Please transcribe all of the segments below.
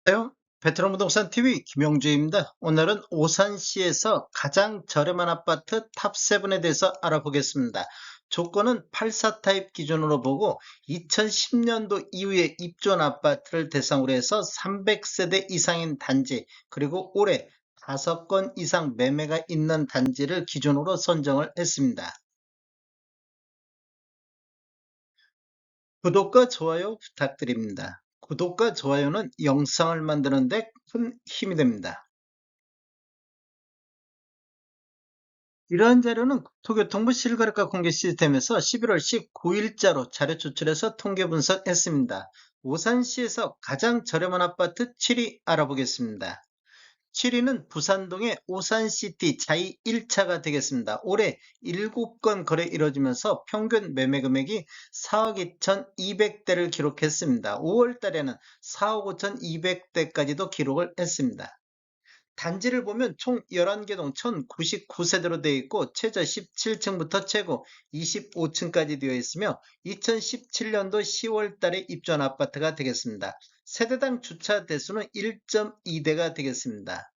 안녕하세요. 베트남 부동산 TV 김영주입니다. 오늘은 오산시에서 가장 저렴한 아파트 탑7에 대해서 알아보겠습니다. 조건은 84 타입 기준으로 보고 2010년도 이후에 입주한 아파트를 대상으로 해서 300세대 이상인 단지, 그리고 올해 5건 이상 매매가 있는 단지를 기준으로 선정을 했습니다. 구독과 좋아요 부탁드립니다. 구독과 좋아요는 영상을 만드는 데 큰 힘이 됩니다. 이러한 자료는 국토교통부 실거래가 공개 시스템에서 11월 19일자로 자료 추출해서 통계 분석했습니다. 오산시에서 가장 저렴한 아파트 7위 알아보겠습니다. 7위는 부산동의 오산시티 자이 1차가 되겠습니다. 올해 7건 거래 이뤄지면서 평균 매매 금액이 4억 2,200대를 기록했습니다. 5월 달에는 4억 5,200대까지도 기록을 했습니다. 단지를 보면 총 11개 동 1099세대로 되어 있고 최저 17층부터 최고 25층까지 되어 있으며 2017년도 10월 달에 입주한 아파트가 되겠습니다. 세대당 주차 대수는 1.2대가 되겠습니다.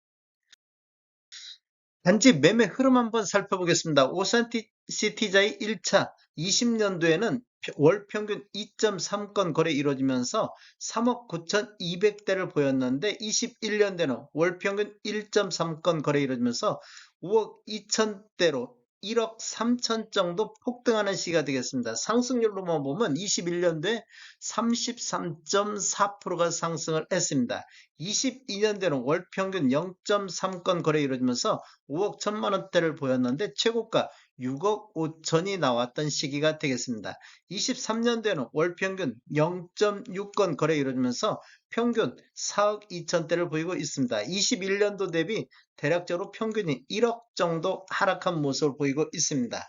단지 매매 흐름 한번 살펴보겠습니다. 오산시티자의 1차 20년도에는 월 평균 2.3건 거래 이루어지면서 3억 9,200대를 보였는데 21년대는 월 평균 1.3건 거래 이루어지면서 5억 2천대로 1억 3천 정도 폭등하는 시기가 되겠습니다. 상승률로만 보면 21년도에 33.4%가 상승을 했습니다. 22년대는 월 평균 0.3건 거래 이루어지면서 5억 1천만 원대를 보였는데 최고가 6억 5천이 나왔던 시기가 되겠습니다. 23년도에는 월 평균 0.6건 거래 이루어지면서 평균 4억 2천대를 보이고 있습니다. 21년도 대비 대략적으로 평균이 1억 정도 하락한 모습을 보이고 있습니다.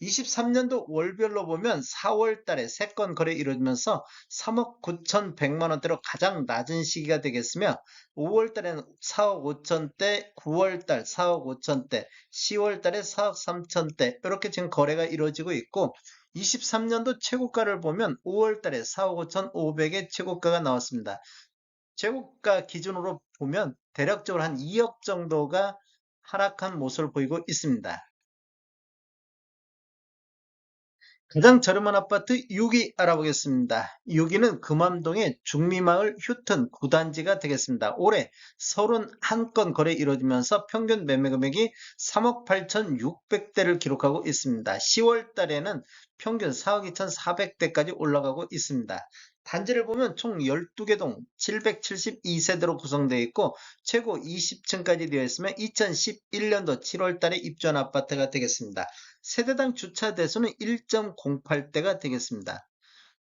23년도 월별로 보면 4월 달에 3건 거래 이루어지면서 3억 9천100만 원대로 가장 낮은 시기가 되겠으며 5월 달에는 4억 5천대, 9월 달 4억 5천대, 10월 달에 4억 3천대 이렇게 지금 거래가 이루어지고 있고 23년도 최고가를 보면 5월 달에 4억 5천5백의 최고가가 나왔습니다. 최고가 기준으로 보면 대략적으로 한 2억 정도가 하락한 모습을 보이고 있습니다. 가장 저렴한 아파트 6위 알아보겠습니다. 6위는 금암동의 중미마을 휴튼 9단지가 되겠습니다. 올해 31건 거래 이루어지면서 평균 매매 금액이 3억 8,600대를 기록하고 있습니다. 10월 달에는 평균 4억 2,400대까지 올라가고 있습니다. 단지를 보면 총 12개 동 772세대로 구성되어 있고 최고 20층까지 되어 있으며 2011년도 7월 달에 입주한 아파트가 되겠습니다. 세대당 주차 대수는 1.08대가 되겠습니다.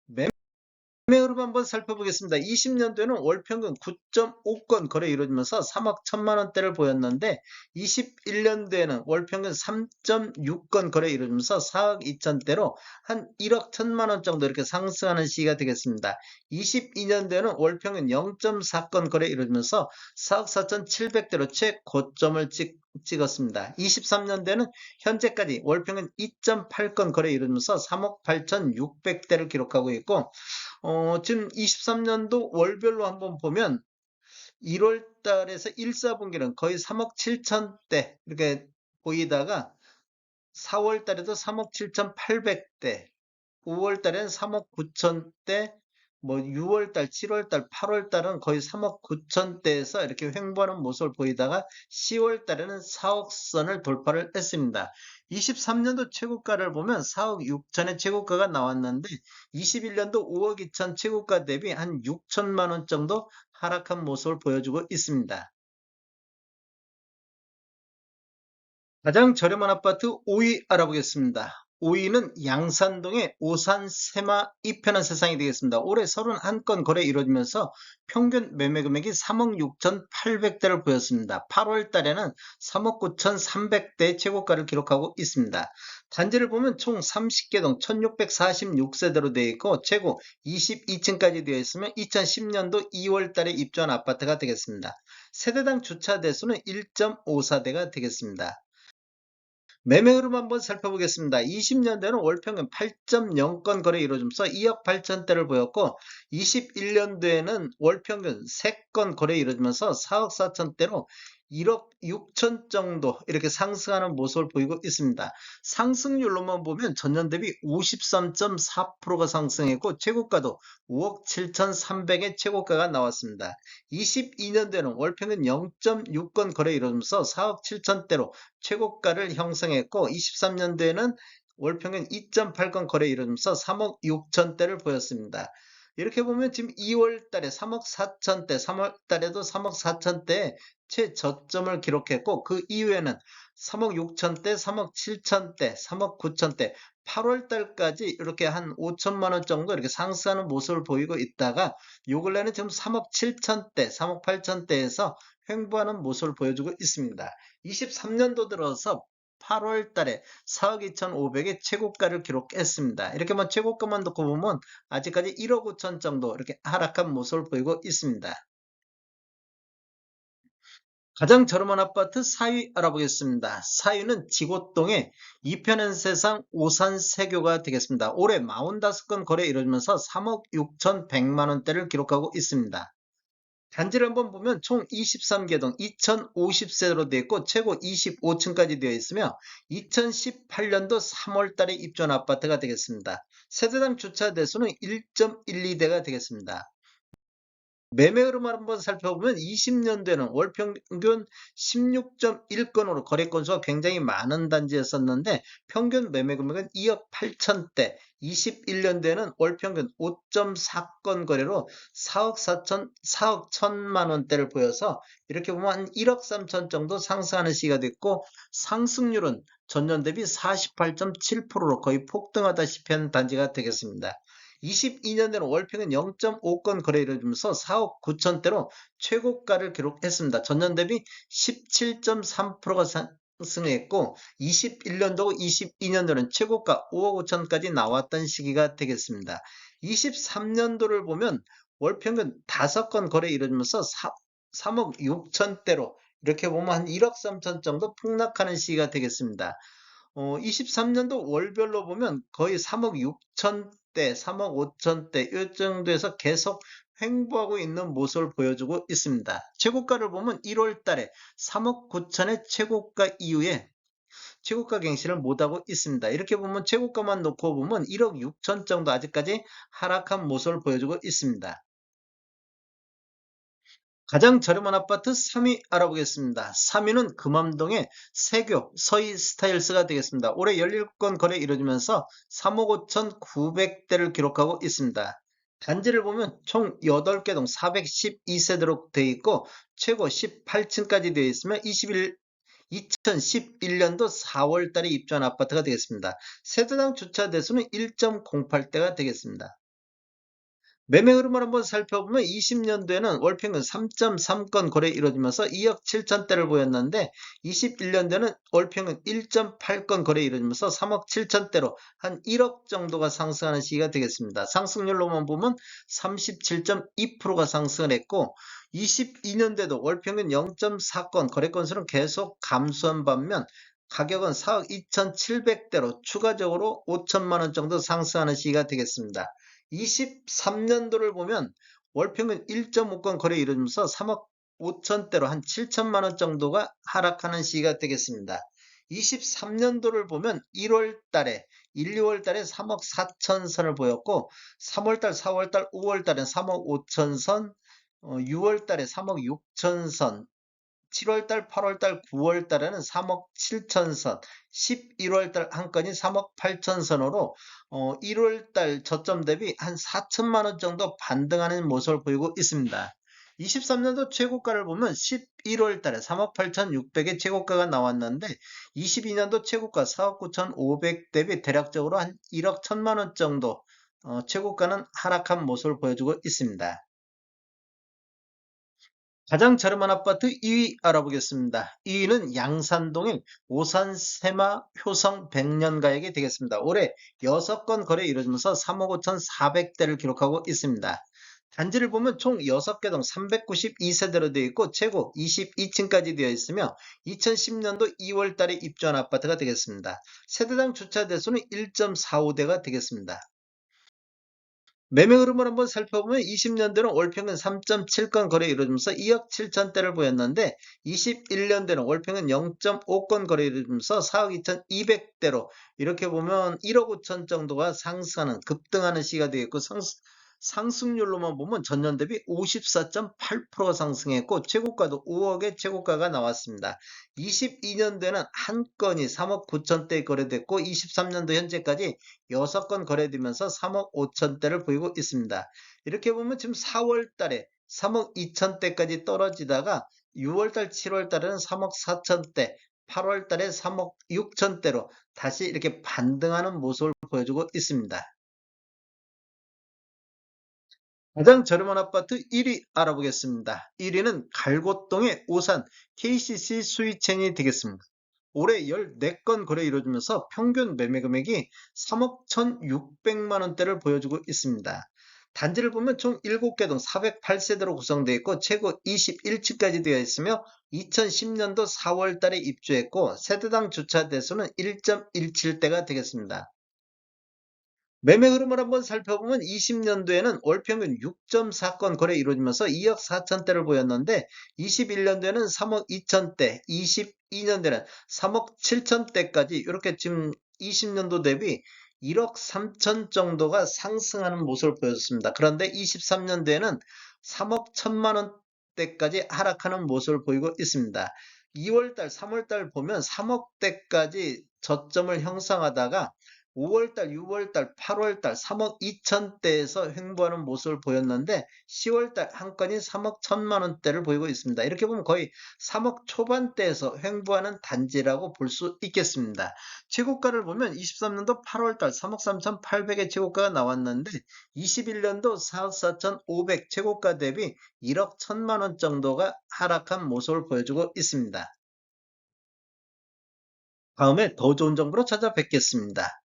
매매 흐름 한번 살펴보겠습니다. 20년도에는 월 평균 9.5건 거래 이루어지면서 3억 1천만 원대를 보였는데 21년도에는 월 평균 3.6건 거래 이루어지면서 4억 2천대로 한 1억 1천만 원 정도 이렇게 상승하는 시기가 되겠습니다. 22년도에는 월 평균 0.4건 거래 이루어지면서 4억 4천7백대로 최고점을 찍었습니다. 23년도에는 현재까지 월 평균 2.8건 거래 이루어지면서 3억 8천6백대를 기록하고 있고 지금 23년도 월별로 한번 보면 1월 달에서 1사분기는 거의 3억 7천대 이렇게 보이다가 4월 달에도 3억 7,800대, 5월 달에는 3억 9천대, 뭐 6월 달, 7월 달, 8월 달은 거의 3억 9천대에서 이렇게 횡보하는 모습을 보이다가 10월 달에는 4억 선을 돌파를 했습니다. 23년도 최고가를 보면 4억 6천의 최고가가 나왔는데 21년도 5억 2천 최고가 대비 한 6천만 원 정도 하락한 모습을 보여주고 있습니다. 가장 저렴한 아파트 5위 알아보겠습니다. 5위는 양산동의 오산 세마 이편한 세상이 되겠습니다. 올해 31건 거래 이루어지면서 평균 매매 금액이 3억 6,800대를 보였습니다. 8월 달에는 3억 9,300대 최고가를 기록하고 있습니다. 단지를 보면 총 30개 동 1646세대로 되어 있고 최고 22층까지 되어 있으며 2010년도 2월 달에 입주한 아파트가 되겠습니다. 세대당 주차 대수는 1.54대가 되겠습니다. 매매 흐름 한번 살펴보겠습니다. 20년대는 월평균 8.0건 거래 이루어지면서 2억 8천대를 보였고 21년도에는 월평균 3건 거래 이루어지면서 4억 4천대로 1억 6천 정도 이렇게 상승하는 모습을 보이고 있습니다. 상승률로만 보면 전년 대비 53.4%가 상승했고 최고가도 5억 7천3백의 최고가가 나왔습니다. 22년도에는 월평균 0.6건 거래 이루어지면서 4억 7천대로 최고가를 형성했고 23년도에는 월평균 2.8건 거래 이루면서 3억 6천대를 보였습니다. 이렇게 보면 지금 2월 달에 3억 4천대, 3월 달에도 3억 4천대에 최저점을 기록했고 그 이후에는 3억 6천대, 3억 7천대, 3억 9천대, 8월 달까지 이렇게 한 5천만 원 정도 이렇게 상승하는 모습을 보이고 있다가 요 근래는 지금 3억 7천대, 3억 8천대에서 횡보하는 모습을 보여주고 있습니다. 23년도 들어서 8월 달에 4억 2,500의 최고가를 기록했습니다. 이렇게만 최고가만 놓고 보면 아직까지 1억 5천 정도 이렇게 하락한 모습을 보이고 있습니다. 가장 저렴한 아파트 4위 알아보겠습니다. 4위는 지고동의 이편한 세상 오산세교가 되겠습니다. 올해 45건 거래 이루어지면서 3억 6,100만 원대를 기록하고 있습니다. 단지를 한번 보면 총 23개 동 2050세대로 되어 있고 최고 25층까지 되어 있으며 2018년도 3월 달에 입주한 아파트가 되겠습니다. 세대당 주차 대수는 1.12대가 되겠습니다. 매매 흐름을 한번 살펴보면 20년대는 월 평균 16.1건으로 거래 건수가 굉장히 많은 단지였었는데 평균 매매 금액은 2억 8천대, 21년대는 월 평균 5.4건 거래로 4억 4천, 4억 1천만 원대를 보여서 이렇게 보면 한 1억 3천 정도 상승하는 시기가 됐고 상승률은 전년 대비 48.7%로 거의 폭등하다시피 한 단지가 되겠습니다. 22년에는 월평균 0.5건 거래 이루어지면서 4억 9천대로 최고가를 기록했습니다. 전년 대비 17.3%가 상승했고 21년도고 22년도는 최고가 5억 5천까지 나왔던 시기가 되겠습니다. 23년도를 보면 월평균 5건 거래 이루어지면서 3억 6천대로 이렇게 보면 한 1억 3천 정도 폭락하는 시기가 되겠습니다. 23년도 월별로 보면 거의 3억 6천대, 3억 5천대 이 정도에서 계속 횡보하고 있는 모습을 보여주고 있습니다. 최고가를 보면 1월 달에 3억 9천의 최고가 이후에 최고가 갱신을 못하고 있습니다. 이렇게 보면 최고가만 놓고 보면 1억 6천 정도 아직까지 하락한 모습을 보여주고 있습니다. 가장 저렴한 아파트 3위 알아보겠습니다. 3위는 금암동의 세교 서희 스타일스가 되겠습니다. 올해 17건 거래 이루어지면서 3억 5천9백대를 기록하고 있습니다. 단지를 보면 총 8개 동 412세대로 되어 있고 최고 18층까지 되어 있으며 2011년도 4월 달에 입주한 아파트가 되겠습니다. 세대당 주차 대수는 1.08대가 되겠습니다. 매매 흐름을 한번 살펴보면 20년도에는 월평균 3.3건 거래 이루어지면서 2억 7천대를 보였는데 21년도에는 월평균 1.8건 거래 이루어지면서 3억 7천대로 한 1억 정도가 상승하는 시기가 되겠습니다. 상승률로만 보면 37.2%가 상승을 했고 22년대도 월평균 0.4건 거래 건수는 계속 감소한 반면 가격은 4억 2,700대로 추가적으로 5천만 원 정도 상승하는 시기가 되겠습니다. 23년도를 보면 월평균 1.5건 거래 이루면서 3억 5천대로 한 7천만 원 정도가 하락하는 시기가 되겠습니다. 23년도를 보면 1월 달에 1, 2월 달에 3억 4천 선을 보였고 3월 달, 4월 달, 5월 달에 3억 5천 선, 6월 달에 3억 6천 선, 7월달, 8월달, 9월달에는 3억 7천선, 11월달 한 건이 3억 8천선으로 1월달 저점 대비 한 4천만 원 정도 반등하는 모습을 보이고 있습니다. 23년도 최고가를 보면 11월달에 3억 8천6백의 최고가가 나왔는데 22년도 최고가 4억 9천5백 대비 대략적으로 한 1억 1천만 원 정도 최고가는 하락한 모습을 보여주고 있습니다. 가장 저렴한 아파트 2위 알아보겠습니다. 2위는 양산동의 오산세마 효성 백년가액이 되겠습니다. 올해 6건 거래 이루어지면서 3억 5천4백대를 기록하고 있습니다. 단지를 보면 총 6개 동 392세대로 되어 있고 최고 22층까지 되어 있으며 2010년도 2월 달에 입주한 아파트가 되겠습니다. 세대당 주차 대수는 1.45대가 되겠습니다. 매매 흐름을 한번 살펴보면 20년대는 월 평균 3.7건 거래 이루어지면서 2억 7천대를 보였는데 21년대는 월 평균 0.5건 거래 이루어지면서 4억 2,200대로 이렇게 보면 1억 5천 정도가 상승하는 급등하는 시기가 되겠고 상승률로만 보면 전년 대비 54.8%가 상승했고 최고가도 5억의 최고가가 나왔습니다. 22년도에는 한 건이 3억 9천대 거래됐고 23년도 현재까지 6건 거래되면서 3억 5천대를 보이고 있습니다. 이렇게 보면 지금 4월 달에 3억 2천대까지 떨어지다가 6월 달, 7월 달에는 3억 4천대, 8월 달에 3억 6천대로 다시 이렇게 반등하는 모습을 보여주고 있습니다. 가장 저렴한 아파트 1위 알아보겠습니다. 1위는 갈고동의 오산 KCC 스위첸이 되겠습니다. 올해 14건 거래 이루어지면서 평균 매매 금액이 3억 1,600만 원대를 보여주고 있습니다. 단지를 보면 총 7개 동 408세대로 구성되어 있고 최고 21층까지 되어 있으며 2010년도 4월 달에 입주했고 세대당 주차 대수는 1.17대가 되겠습니다. 매매 흐름을 한번 살펴보면 20년도에는 월 평균 6.4건 거래 이루어지면서 2억 4천대를 보였는데 21년도에는 3억 2천대, 22년도에는 3억 7천대까지 이렇게 지금 20년도 대비 1억 3천 정도가 상승하는 모습을 보였습니다. 그런데 23년도에는 3억 1천만 원대까지 하락하는 모습을 보이고 있습니다. 2월달, 3월달 보면 3억대까지 저점을 형성하다가 5월달, 6월달, 8월달 3억 2천대에서 횡보하는 모습을 보였는데 10월달 한 건이 3억 1천만 원대를 보이고 있습니다. 이렇게 보면 거의 3억 초반대에서 횡보하는 단지라고 볼 수 있겠습니다. 최고가를 보면 23년도 8월달 3억 3,800의 최고가가 나왔는데 21년도 4억 4,500 최고가 대비 1억 1천만 원 정도가 하락한 모습을 보여주고 있습니다. 다음에 더 좋은 정보로 찾아뵙겠습니다.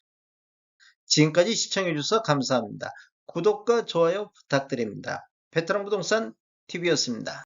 지금까지 시청해주셔서 감사합니다. 구독과 좋아요 부탁드립니다. 베테랑 부동산 TV였습니다.